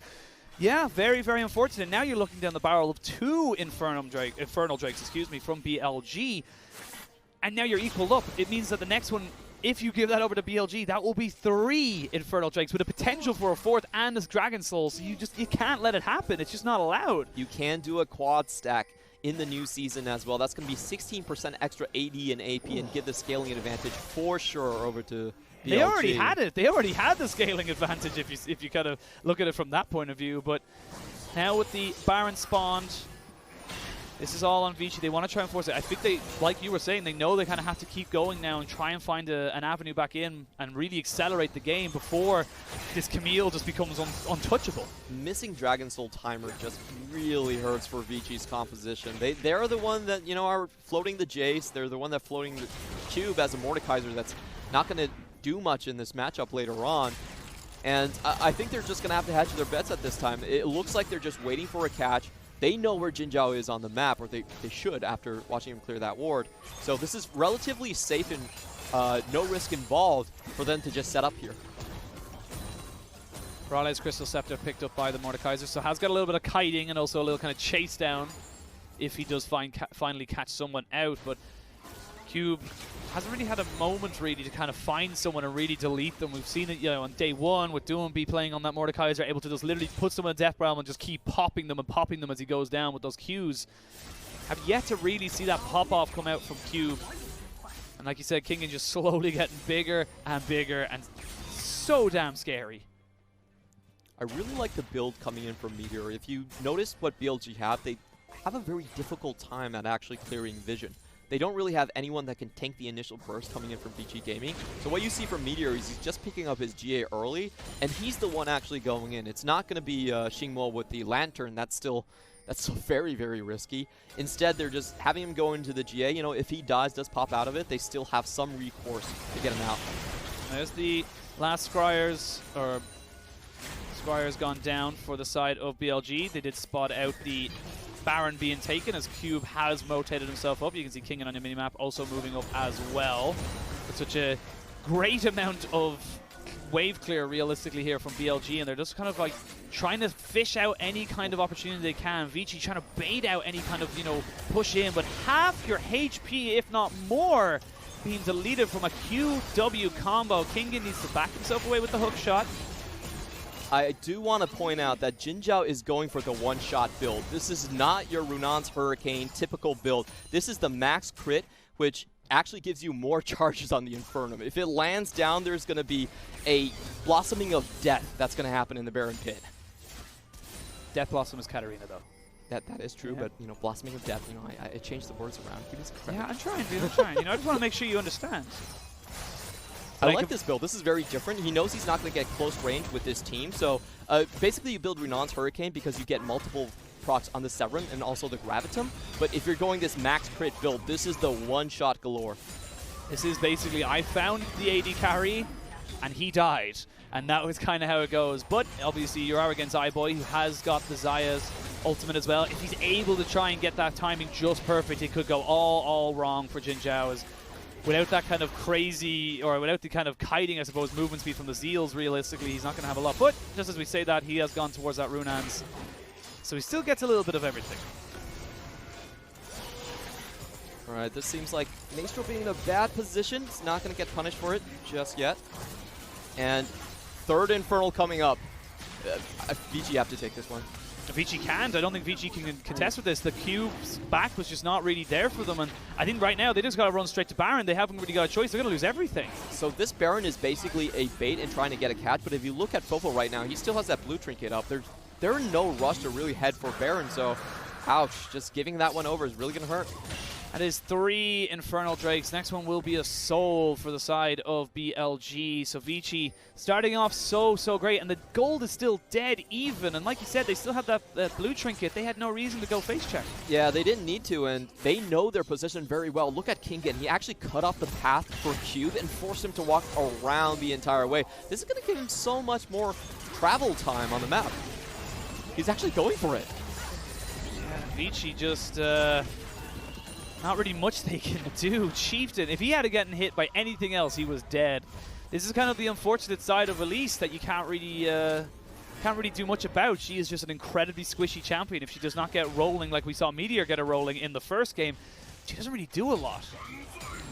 yeah, very, very unfortunate. Now you're looking down the barrel of two Infernal Drakes, from BLG, and now you're equal up. It means that the next one, if you give that over to BLG, that will be 3 Infernal Drakes with a potential for a 4th and a Dragon Soul. So you can't let it happen. It's just not allowed. You can do a quad stack in the new season as well. That's going to be 16% extra AD and AP and give the scaling advantage for sure over to BLG. They already had it. They already had the scaling advantage if you kind of look at it from that point of view. But now with the Baron spawned, this is all on Vici. They want to try and force it. I think they, like you were saying, they know they kind of have to keep going now and try and find an avenue back in and really accelerate the game before this Camille just becomes untouchable. Missing Dragon Soul timer just really hurts for Vici's composition. They're the one that, are floating the Jace. They're the one that floating the Cube as a Mordekaiser that's not going to do much in this matchup later on. And I think they're just going to have to hedge their bets at this time. It looks like they're just waiting for a catch. They know where Jinzhao is on the map, or they should after watching him clear that ward. So this is relatively safe and no risk involved for them to just set up here. Raleig's Crystal Scepter picked up by the Mordekaiser, so has got a little bit of kiting and also a little kind of chase down if he does finally catch someone out. But Cube hasn't really had a moment really to kind of find someone and really delete them. We've seen it, on day one with Doomby playing on that Mordekaiser, able to just literally put someone in Death Realm and just keep popping them as he goes down with those Qs. Have yet to really see that pop-off come out from Cube. And like you said, Kingen just slowly getting bigger and so damn scary. I really like the build coming in from Meteor. If you notice what BLG have, they have a very difficult time at actually clearing Vision. They don't really have anyone that can tank the initial burst coming in from Vici Gaming. So what you see from Meteor is he's just picking up his GA early, and he's the one actually going in. It's not going to be Xingmo with the Lantern. That's still very, very risky. Instead, they're just having him go into the GA. If he does pop out of it, they still have some recourse to get him out. There's the last Scryers, Spire's gone down for the side of BLG. They did spot out the Baron being taken as Cube has rotated himself up. You can see Kingen on your minimap also moving up as well. With such a great amount of wave clear realistically here from BLG, and they're just kind of like trying to fish out any kind of opportunity they can. Vici trying to bait out any kind of, you know, push in, but half your HP, if not more, being deleted from a QW combo. Kingen needs to back himself away with the hook shot. I do want to point out that Jin Zhao is going for the one-shot build. This is not your Runan's Hurricane typical build. This is the max crit, which actually gives you more charges on the Infernum. If it lands down, there's going to be a blossoming of death that's going to happen in the Baron Pit. Death Blossom is Katarina, though. That is true, yeah. But, you know, blossoming of death, you know, I changed the words around. Give me some credit. Yeah, I'm trying, dude. I'm trying. You know, I just want to make sure you understand. I like this build. This is very different. He knows he's not going to get close range with this team. So basically you build Runan's Hurricane because you get multiple procs on the Severin and also the Gravitum. But if you're going this max crit build, this is the one-shot galore. This is basically, I found the AD carry and he died. And that was kind of how it goes. But obviously you are against iBoy, who has got the Zaya's ultimate as well. If he's able to try and get that timing just perfect, it could go all wrong for Jin Zhao. Without that kind of crazy, or without the kind of kiting, I suppose, movement speed from the Zeals, realistically, he's not going to have a lot. But just as we say that, he has gone towards that Runan's. So he still gets a little bit of everything. All right, this seems like Maestro being in a bad position. He's not going to get punished for it just yet. And third Infernal coming up. Vici have to take this one. Vici can't. I don't think Vici can contest with this. The Cube's back was just not really there for them, and I think right now they just got to run straight to Baron. They haven't really got a choice. They're going to lose everything. So this Baron is basically a bait in trying to get a catch, but if you look at Fofo right now, he still has that blue trinket up. They're in no rush to really head for Baron, so ouch. Just giving that one over is really going to hurt. That is 3 Infernal Drakes. Next one will be a Soul for the side of BLG. So Vici starting off so great, and the gold is still dead even. And like you said, they still have that blue trinket. They had no reason to go face check. Yeah, they didn't need to, and they know their position very well. Look at Kingen. He actually cut off the path for Cube and forced him to walk around the entire way. This is going to give him so much more travel time on the map. He's actually going for it. Yeah, Vici just... not really much they can do. Chieftain, if he had gotten hit by anything else, he was dead. This is kind of the unfortunate side of Elise that you can't really do much about. She is just an incredibly squishy champion. If she does not get rolling like we saw Meteor get her rolling in the first game, she doesn't really do a lot.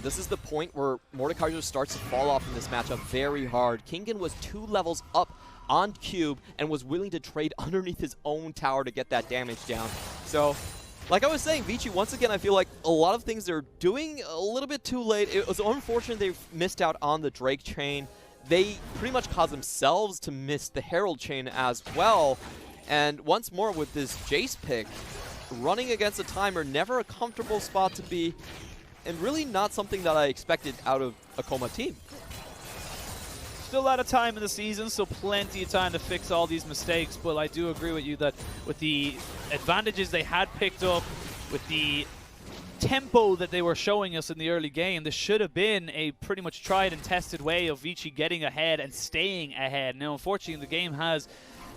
This is the point where Mordekaiser starts to fall off in this matchup very hard. Kingen was 2 levels up on Cube and was willing to trade underneath his own tower to get that damage down. So... like I was saying, Vici, once again, I feel like a lot of things they're doing a little bit too late. It was unfortunate they missed out on the Drake chain. They pretty much caused themselves to miss the Herald chain as well. And once more with this Jace pick, running against a timer, never a comfortable spot to be, and really not something that I expected out of a Coma team. Still a lot of time in the season, so plenty of time to fix all these mistakes, but I do agree with you that with the advantages they had picked up, with the tempo that they were showing us in the early game, this should have been a pretty much tried and tested way of Vici getting ahead and staying ahead. Now, unfortunately, the game has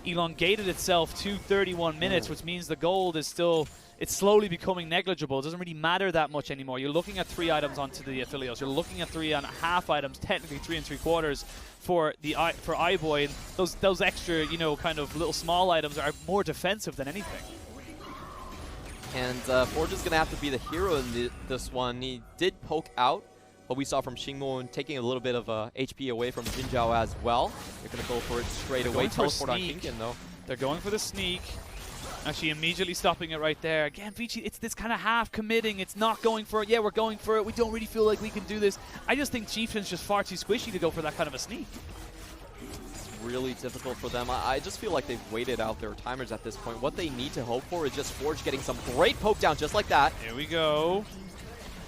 elongated itself to 31 minutes, which means the gold is still... it's slowly becoming negligible. It doesn't really matter that much anymore. You're looking at 3 items onto the Affiliates. You're looking at 3.5 items, technically 3 3/4 for iBoy. And those extra, you know, kind of little small items are more defensive than anything. And Forge is going to have to be the hero in this one. He did poke out, but we saw from Xingmo taking a little bit of HP away from Jin Zhao as well. They're going to go for it straight away. Teleport on Kingen, though. They're going for the sneak. Actually, immediately stopping it right there. Again, Vici, it's this kind of half committing. It's not going for it. Yeah, we're going for it. We don't really feel like we can do this. I just think Chieftain's just far too squishy to go for that kind of a sneak. It's really difficult for them. I just feel like they've waited out their timers at this point. What they need to hope for is just Forge getting some great poke down just like that. Here we go.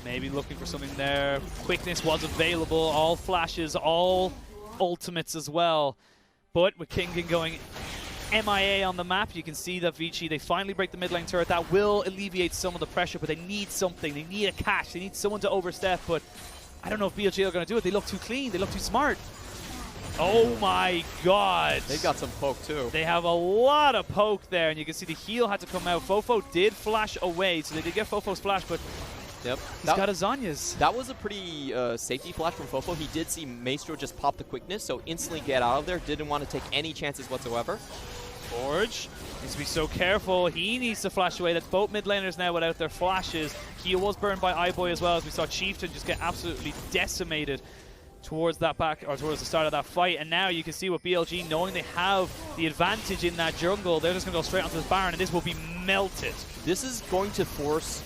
Maybe looking for something there. Quickness was available. All flashes, all ultimates as well. But with Kingen going MIA on the map, you can see that Vici, they finally break the mid lane turret. That will alleviate some of the pressure, but they need something. They need a catch. They need someone to overstep, but I don't know if BLG are going to do it. They look too clean. They look too smart. Oh my god. They got some poke too. They have a lot of poke there, and you can see the heal had to come out. Fofo did flash away, so they did get Fofo's flash, but yep. he's got his Zanya's. That was a pretty safety flash from Fofo. He did see Maestro just pop the quickness, so instantly get out of there. Didn't want to take any chances whatsoever. Forge needs to be so careful. He needs to flash away. That's both mid laners now without their flashes. Kia was burned by iBoy as well, as we saw Chieftain just get absolutely decimated towards that back, or towards the start of that fight. And now you can see with BLG, knowing they have the advantage in that jungle, they're just going to go straight onto this Baron, and this will be melted. This is going to force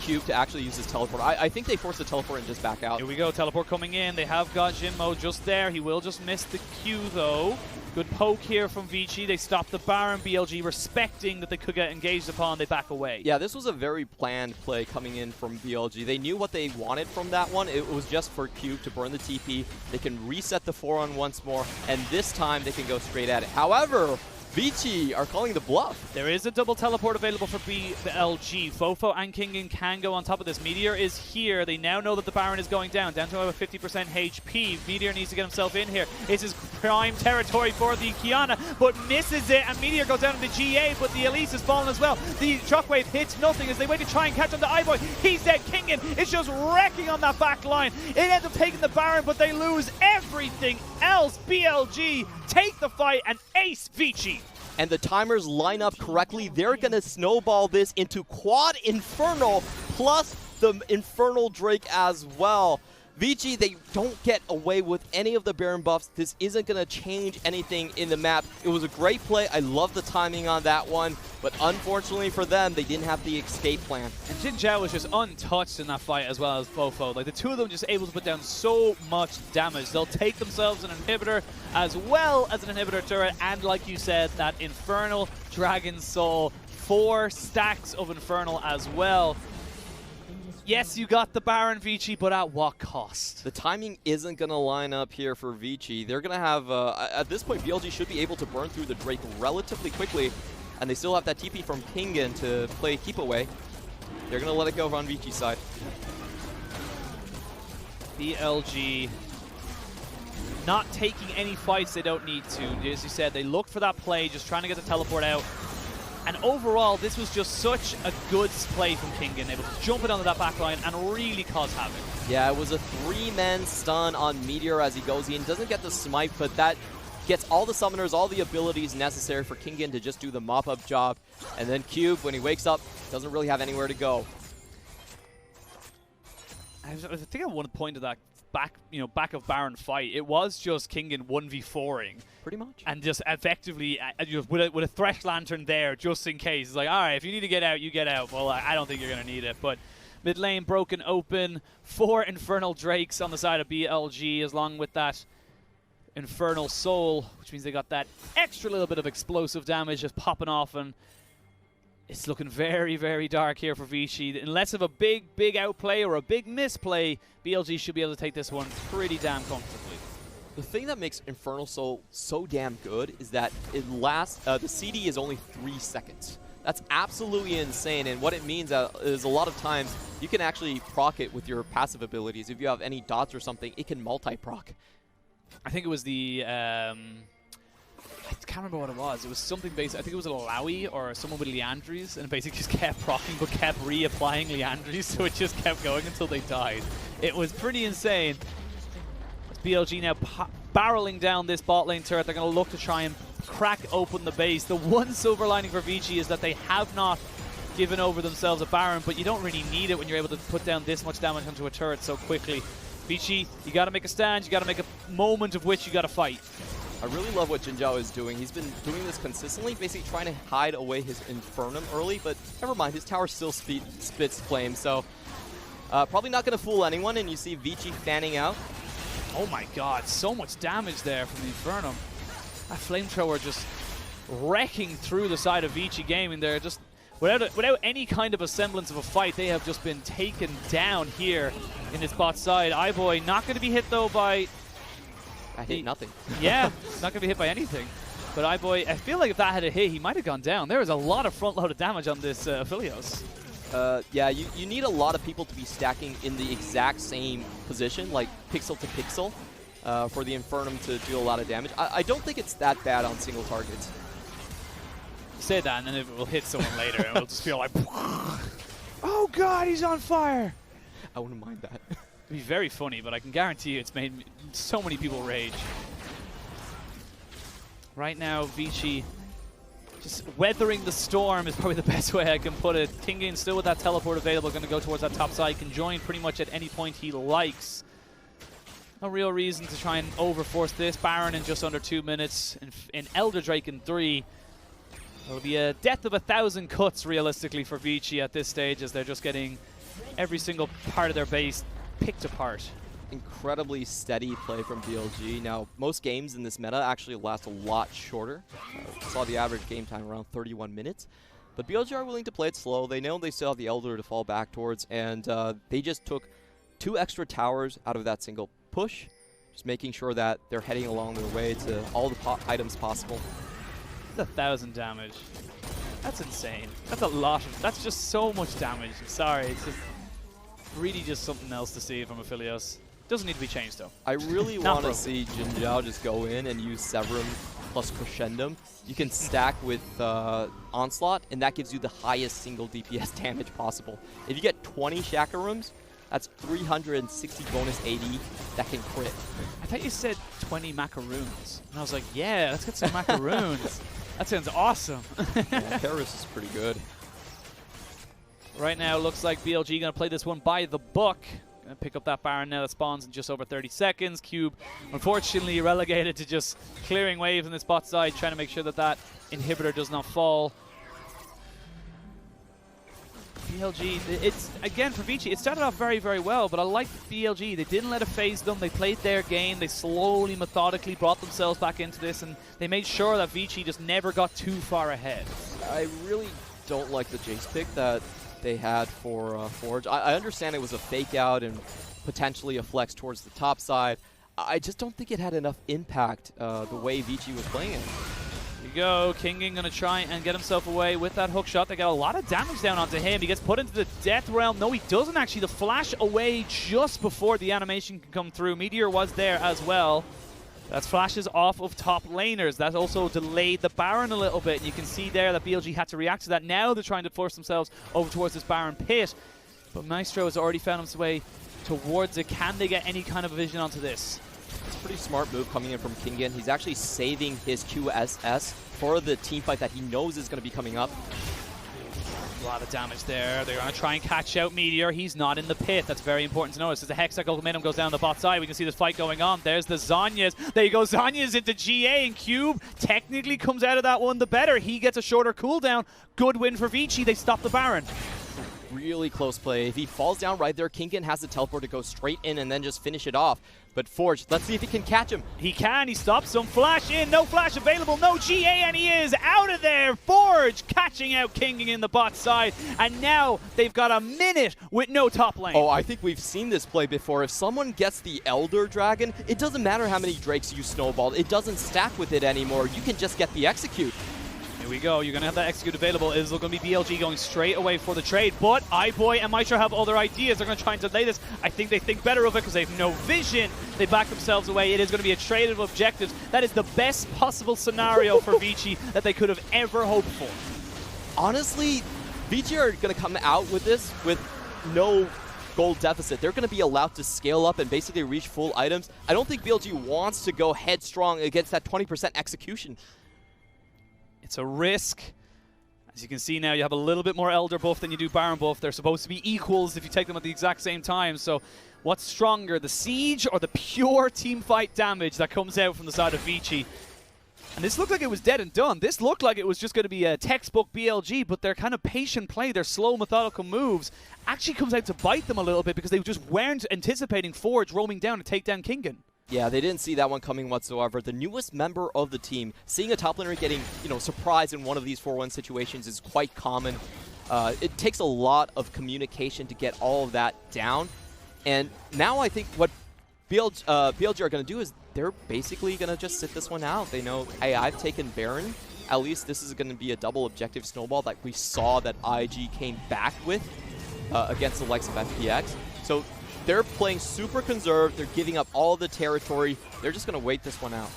Cube to actually use his teleport. I think they force the teleport and just back out. Here we go, teleport coming in. They have got Jinmo just there. He will just miss the Q though. Good poke here from Vici. They stop the Baron. BLG respecting that they could get engaged upon. They back away. Yeah, this was a very planned play coming in from BLG. They knew what they wanted from that one. It was just for Cube to burn the TP. They can reset the 4-on once more, and this time they can go straight at it. However, Vici are calling the bluff. There is a double teleport available for BLG. Fofo and Kingen can go on top of this. Meteor is here. They now know that the Baron is going down to about 50% HP. Meteor needs to get himself in here. This is prime territory for the Kiana, but misses it, and Meteor goes down to the GA, but the Elise has fallen as well. The Shockwave hits nothing as they wait to try and catch on the iBoy. He's dead. Kingen is just wrecking on that back line. It ends up taking the Baron, but they lose everything else. BLG take the fight and ace Vici. And the timers line up correctly. They're going to snowball this into Quad Infernal plus the Infernal Drake as well. Vici, they don't get away with any of the Baron buffs. This isn't going to change anything in the map. It was a great play. I love the timing on that one. But unfortunately for them, they didn't have the escape plan. And Jin Zhao was just untouched in that fight as well as Fofo. Like, the two of them just able to put down so much damage. They'll take themselves an inhibitor as well as an inhibitor turret. And like you said, that Infernal Dragon Soul. 4 stacks of Infernal as well. Yes, you got the Baron, Vici, but at what cost? The timing isn't going to line up here for Vici. They're going to have, at this point, BLG should be able to burn through the Drake relatively quickly, and they still have that TP from Kingen to play keep away. They're going to let it go on Vici's side. BLG not taking any fights they don't need to. As you said, they look for that play, just trying to get the teleport out. And overall, this was just such a good play from Kingen, able to jump it onto that backline and really cause havoc. Yeah, it was a 3-man stun on Meteor as he goes in. Doesn't get the smite, but that gets all the summoners, all the abilities necessary for Kingen to just do the mop-up job. And then Cube, when he wakes up, doesn't really have anywhere to go. I think I want to point to that back of Baron fight. It was just Kingen 1v4ing. Pretty much. And just effectively, with a Thresh Lantern there, just in case. It's like, all right, if you need to get out, you get out. Well, I don't think you're going to need it. But mid lane broken open. 4 Infernal Drakes on the side of BLG, along with that Infernal Soul, which means they got that extra little bit of explosive damage just popping off. And it's looking very, very dark here for Vici. Unless of a big outplay or a big misplay, BLG should be able to take this one pretty damn comfortably. The thing that makes Infernal Soul so damn good is that it lasts, the CD is only 3 seconds. That's absolutely insane, and what it means is a lot of times you can actually proc it with your passive abilities. If you have any dots or something, it can multi-proc. I think it was the, I can't remember what it was. It was something basic. I think it was a Lowy or someone with Leandries, and it basically just kept proccing but kept reapplying Leandries, so it just kept going until they died. It was pretty insane. BLG now barreling down this bot lane turret. They're going to look to try and crack open the base. The one silver lining for Vici is that they have not given over themselves a Baron, but you don't really need it when you're able to put down this much damage onto a turret so quickly. Vici, you got to make a stand. You got to make a moment of which you got to fight. I really love what Jin Zhao is doing. He's been doing this consistently, basically trying to hide away his Infernum early, but never mind, his tower still spits flames, so probably not going to fool anyone, and you see Vici fanning out. Oh my god, so much damage there from the Infernum. That flamethrower just wrecking through the side of Vici Gaming there. Just without any kind of a semblance of a fight, they have just been taken down here in this bot side. iBoy not going to be hit though by... I hit nothing. Yeah, not going to be hit by anything. But iBoy, I feel like if that had a hit, he might have gone down. There was a lot of front-loaded damage on this Aphelios. Yeah, you need a lot of people to be stacking in the exact same position, like pixel to pixel. for the Infernum to deal a lot of damage. I don't think it's that bad on single targets. Say that, and then it will hit someone later, and we'll just feel like, oh god, he's on fire! I wouldn't mind that. It'd be very funny, but I can guarantee you it's made so many people rage. Right now, Vici just weathering the storm is probably the best way I can put it. Kingin still with that teleport available, going to go towards that top side, can join pretty much at any point he likes. No real reason to try and overforce this. Baron in just under 2 minutes, in Elder Drake in 3. It'll be a death of 1,000 cuts, realistically, for Vici at this stage, as they're just getting every single part of their base picked apart. Incredibly steady play from BLG. Now, most games in this meta actually last a lot shorter. Saw the average game time around 31 minutes. But BLG are willing to play it slow. They know they still have the Elder to fall back towards, and they just took 2 extra towers out of that single push, just making sure that they're heading along their way to all the items possible. 1,000 damage. That's insane. That's a lot of, that's just so much damage. Sorry, it's just really just something else to see from Aphelios. Doesn't need to be changed though. I really want to see Jin Zhao just go in and use Severum plus Crescendum. You can stack with Onslaught, and that gives you the highest single DPS damage possible. If you get 20 Shakarums, that's 360 bonus AD that can crit. I thought you said 20 macaroons. And I was like, yeah, let's get some macaroons. That sounds awesome. Yeah, Paris is pretty good. Right now, looks like BLG going to play this one by the book. Going to pick up that Baron now that spawns in just over 30 seconds. Cube, unfortunately, relegated to just clearing waves on this bot side, trying to make sure that that inhibitor does not fall. BLG, it's, again, for Vici, it started off very, very well, but I like BLG. They didn't let it phase them. They played their game. They slowly, methodically brought themselves back into this, and they made sure that Vici just never got too far ahead. I really don't like the Jace pick that they had for Forge. I understand it was a fake out and potentially a flex towards the top side. I just don't think it had enough impact the way Vici was playing it. Here you go, Kingin gonna try and get himself away with that hook shot. They got a lot of damage down onto him. He gets put into the death realm. No, he doesn't actually. The flash away just before the animation can come through. Meteor was there as well. That's flashes off of top laners. That also delayed the Baron a little bit. And you can see there that BLG had to react to that. Now they're trying to force themselves over towards this Baron pit. But Maestro has already found his way towards it. Can they get any kind of a vision onto this? It's a pretty smart move coming in from Kingin. He's actually saving his QSS for the team fight that he knows is going to be coming up. A lot of damage there. They're going to try and catch out Meteor. He's not in the pit. That's very important to notice. As the Hexacle Momentum goes down the bot side, we can see this fight going on. There's the Zhonya's. There you go. Zhonya's into GA, and Cube technically comes out of that one the better. He gets a shorter cooldown. Good win for Vici. They stop the Baron. Really close play. If he falls down right there, Kingin has the teleport to go straight in and then just finish it off. But Forge, let's see if he can catch him. He can. He stops him. Flash in. No flash available. No GA, and he is out of there. Forge catching out Kingin in the bot side. And now they've got a minute with no top lane. Oh, I think we've seen this play before. If someone gets the Elder Dragon, it doesn't matter how many Drakes you snowball. It doesn't stack with it anymore. You can just get the execute. Here we go. You're going to have that execute available. It's going to be BLG going straight away for the trade. But iBoy and Maestro have other ideas. They're going to try and delay this. I think they think better of it because they have no vision. They back themselves away. It is going to be a trade of objectives. That is the best possible scenario for Vici that they could have ever hoped for. Honestly, Vici are going to come out with this with no gold deficit. They're going to be allowed to scale up and basically reach full items. I don't think BLG wants to go headstrong against that 20% execution. It's a risk. As you can see now, you have a little bit more Elder buff than you do Baron buff. They're supposed to be equals if you take them at the exact same time. So what's stronger, the Siege or the pure team fight damage that comes out from the side of Vici? And this looked like it was dead and done. This looked like it was just going to be a textbook BLG, but their kind of patient play, their slow, methodical moves, actually comes out to bite them a little bit because they just weren't anticipating Forge roaming down to take down Kingin. Yeah, they didn't see that one coming whatsoever. The newest member of the team, seeing a top laner getting, surprised in one of these 4-1 situations is quite common. It takes a lot of communication to get all of that down. And now I think what BLG are going to do is they're basically going to just sit this one out. They know, hey, I've taken Baron. At least this is going to be a double objective snowball that we saw that IG came back with against the likes of FPX. So They're playing super conserved. They're giving up all the territory. They're just going to wait this one out.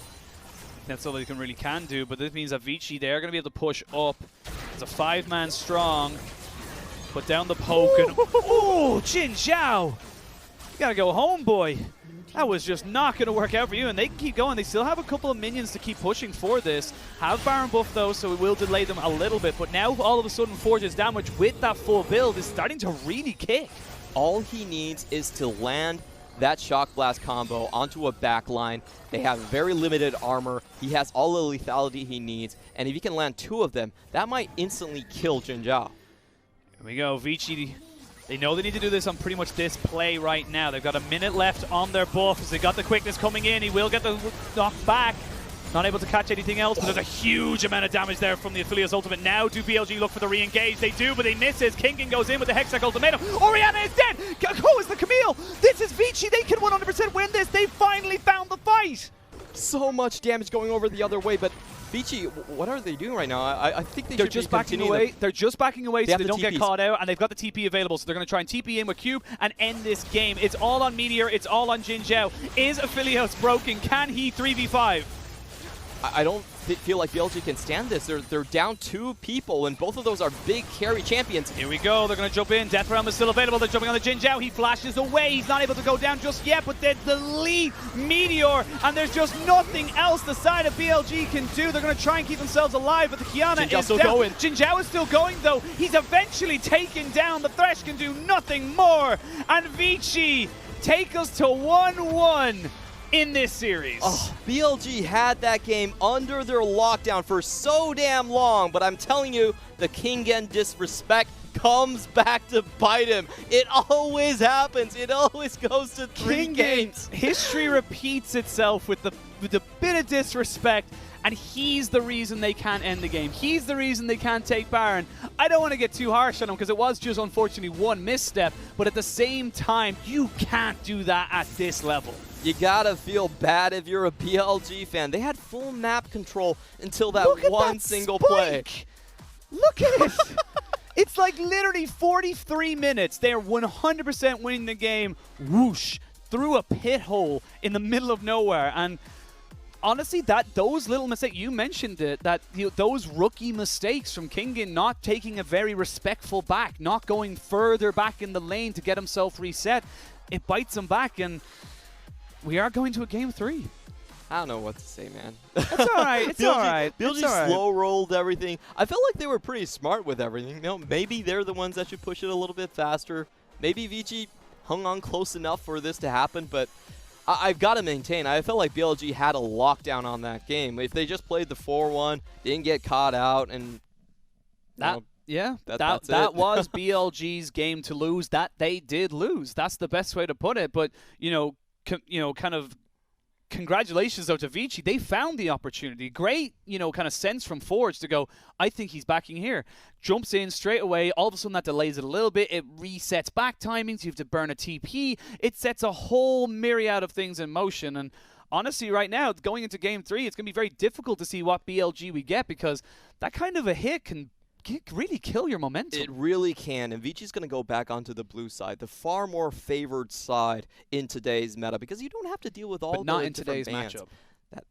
That's all they can do, but this means that Vici, they're going to be able to push up. It's a 5-man strong. Put down the poke. Oh, Jin Zhao. You got to go home, boy. That was just not going to work out for you, and they can keep going. They still have a couple of minions to keep pushing for this. Have Baron buff, though, so it will delay them a little bit. But now, all of a sudden, Forge's damage with that full build is starting to really kick. All he needs is to land that Shock Blast combo onto a backline. They have very limited armor. He has all the lethality he needs, and if he can land 2 of them, that might instantly kill Jin Zhao. Here we go, Vici. They know they need to do this on pretty much this play right now. They've got a minute left on their buffs. They got the quickness coming in. He will get the knock back. Not able to catch anything else, but there's a huge amount of damage there from the Aphelios ultimate. Now do BLG look for the re-engage? They do, but they miss it. Kingan goes in with the Hextech ultimatum. Orianna is dead! Who is the Camille? This is Vici. They can 100% win this. They finally found the fight. So much damage going over the other way, but Vici, what are they doing right now? I think they're just backing away. They're just backing away so they don't get caught out, and they've got the TP available, so they're going to try and TP in with Cube and end this game. It's all on Meteor. It's all on Jin Zhao. Is Aphelios broken? Can he 3v5? I don't feel like BLG can stand this. They're down 2 people, and both of those are big carry champions. Here we go. They're going to jump in. Death Realm is still available. They're jumping on the Jin Zhao. He flashes away. He's not able to go down just yet, but there's the lead Meteor, and there's just nothing else the side of BLG can do. They're going to try and keep themselves alive, but the Kiana is still down. going. Jin Zhao is still going, though. He's eventually taken down. The Thresh can do nothing more, and Vici take us to 1-1. In this series. Oh, BLG had that game under their lockdown for so damn long, but I'm telling you, the Kingan disrespect comes back to bite him. It always happens. It always goes to 3 games. History repeats itself with the bit of disrespect, and he's the reason they can't end the game. He's the reason they can't take Baron. I don't want to get too harsh on him because it was just unfortunately one misstep, but at the same time, you can't do that at this level. You gotta feel bad if you're a BLG fan. They had full map control until that one single play. Look at it! It's like literally 43 minutes. They're 100% winning the game. Whoosh! Through a pit hole in the middle of nowhere. And honestly, those little mistakes, you mentioned it, those rookie mistakes from Kingan, not taking a very respectful back, not going further back in the lane to get himself reset, it bites him back, and we are going to a game 3. I don't know what to say, man. It's all right. It's all right. BLG slow-rolled everything. I felt like they were pretty smart with everything. You know, maybe they're the ones that should push it a little bit faster. Maybe Vici hung on close enough for this to happen, but I've got to maintain. I felt like BLG had a lockdown on that game. If they just played the 4-1, didn't get caught out, and that was BLG's game to lose. That they did lose. That's the best way to put it. But kind of congratulations though to Vici. They found the opportunity. Great, kind of sense from Forge to go, I think he's backing here. Jumps in straight away. All of a sudden that delays it a little bit. It resets back timings. You have to burn a TP. It sets a whole myriad of things in motion. And honestly, right now, going into game 3, it's going to be very difficult to see what BLG we get, because that kind of a hit can really kill your momentum. It really can, and Vici's going to go back onto the blue side, the far more favored side in today's meta, because you don't have to deal with all the not in different today's bans. matchup.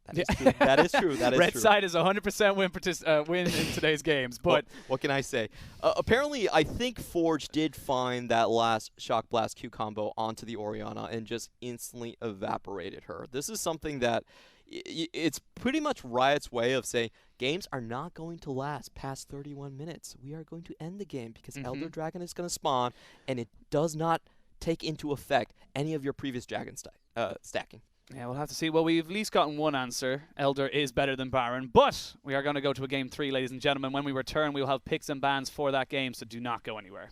That is true. That is true. That is Red true. side is 100% win in today's games. But what can I say? Apparently, I think Forge did find that last Shock Blast Q combo onto the Orianna and just instantly evaporated her. This is something that it's pretty much Riot's way of saying games are not going to last past 31 minutes. We are going to end the game because Elder Dragon is going to spawn, and it does not take into effect any of your previous dragon stacking. Yeah, we'll have to see. Well, we've at least gotten one answer. Elder is better than Baron, but we are going to go to a game 3, ladies and gentlemen. When we return, we will have picks and bans for that game, so do not go anywhere.